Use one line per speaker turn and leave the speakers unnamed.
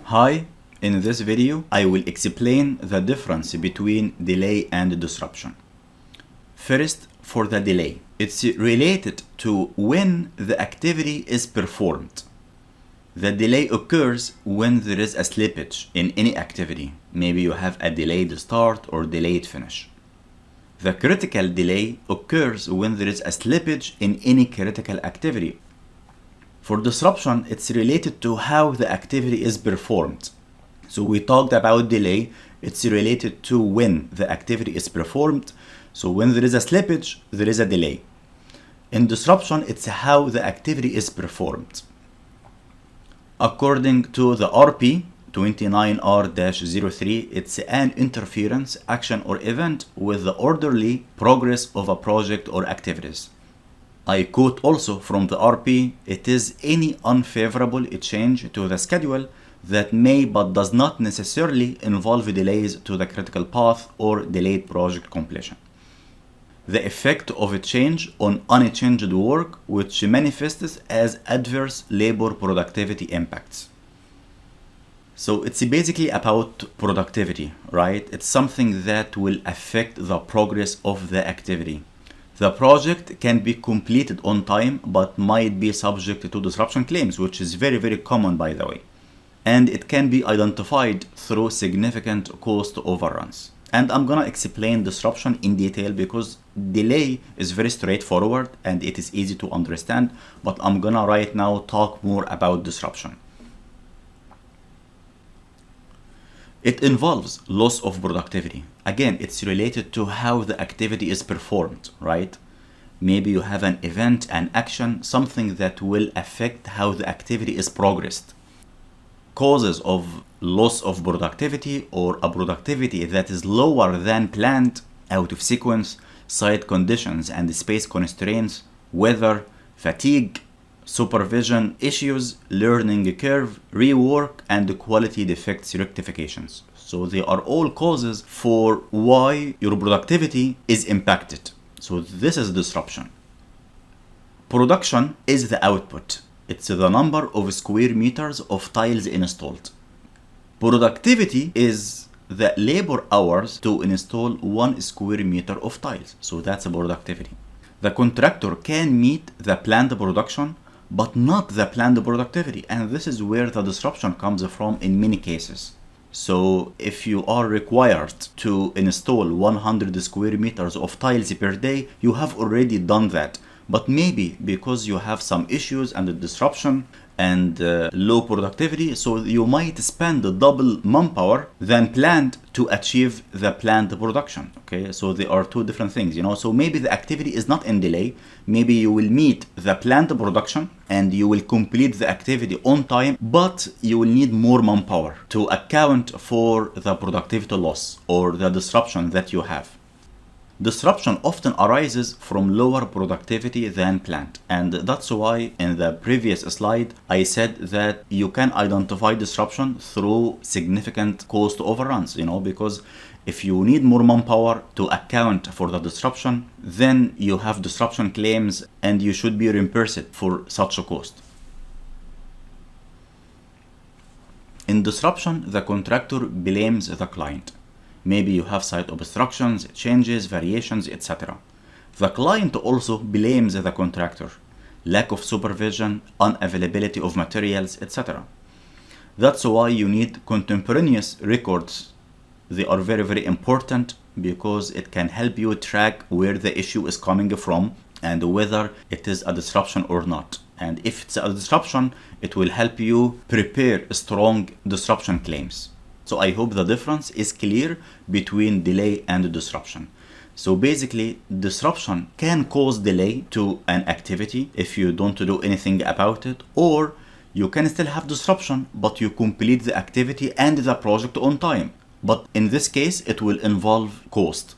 Hi, in this video I will explain the difference between delay and disruption. First, for the delay. It's related to when the activity is performed. The delay occurs when there is a slippage in any activity. Maybe you have a delayed start or delayed finish. The critical delay occurs when there is a slippage in any critical activity. For disruption, it's related to how the activity is performed. So we talked about delay, it's related to when the activity is performed. So when there is a slippage, there is a delay. In disruption, it's how the activity is performed. According to the RP 29R-03, it's an interference, action or event with the orderly progress of a project or activities. I quote also from the RP, it is any unfavorable change to the schedule that may but does not necessarily involve delays to the critical path or delayed project completion. The effect of a change on unchanged work, which manifests as adverse labor productivity impacts. So it's basically about productivity, right? It's something that will affect the progress of the activity. The project can be completed on time but might be subject to disruption claims, which is very, very common, by the way. And it can be identified through significant cost overruns. And I'm gonna explain disruption in detail because delay is very straightforward and it is easy to understand, but I'm gonna right now talk more about disruption. It involves loss of productivity. Again, it's related to how the activity is performed, right? Maybe you have an event, an action, something that will affect how the activity is progressed. Causes of loss of productivity or a productivity that is lower than planned, out of sequence, site conditions and space constraints, weather, fatigue, supervision issues, learning curve, rework, and quality defects rectifications. So they are all causes for why your productivity is impacted. So this is disruption. Production is the output. It's the number of square meters of tiles installed. Productivity is the labor hours to install 1 square meter of tiles. So that's a productivity. The contractor can meet the planned production but not the planned productivity, and this is where the disruption comes from in many cases. So if you are required to install 100 square meters of tiles per day, you have already done that. But maybe because you have some issues and the disruption and low productivity, so you might spend double manpower than planned to achieve the planned production. Okay, so there are two different things, so maybe the activity is not in delay. Maybe you will meet the planned production and you will complete the activity on time, but you will need more manpower to account for the productivity loss or the disruption that you have. Disruption often arises from lower productivity than planned, and that's why in the previous slide I said that you can identify disruption through significant cost overruns, because if you need more manpower to account for the disruption, then you have disruption claims and you should be reimbursed for such a cost. In disruption, the contractor blames the client. Maybe you have site obstructions, changes, variations, etc. The client also blames the contractor, lack of supervision, unavailability of materials, etc. That's why you need contemporaneous records. They are very, very important because it can help you track where the issue is coming from and whether it is a disruption or not. And if it's a disruption, it will help you prepare strong disruption claims. So I hope the difference is clear between delay and disruption. So basically, disruption can cause delay to an activity if you don't do anything about it, or you can still have disruption, but you complete the activity and the project on time. But in this case, it will involve cost.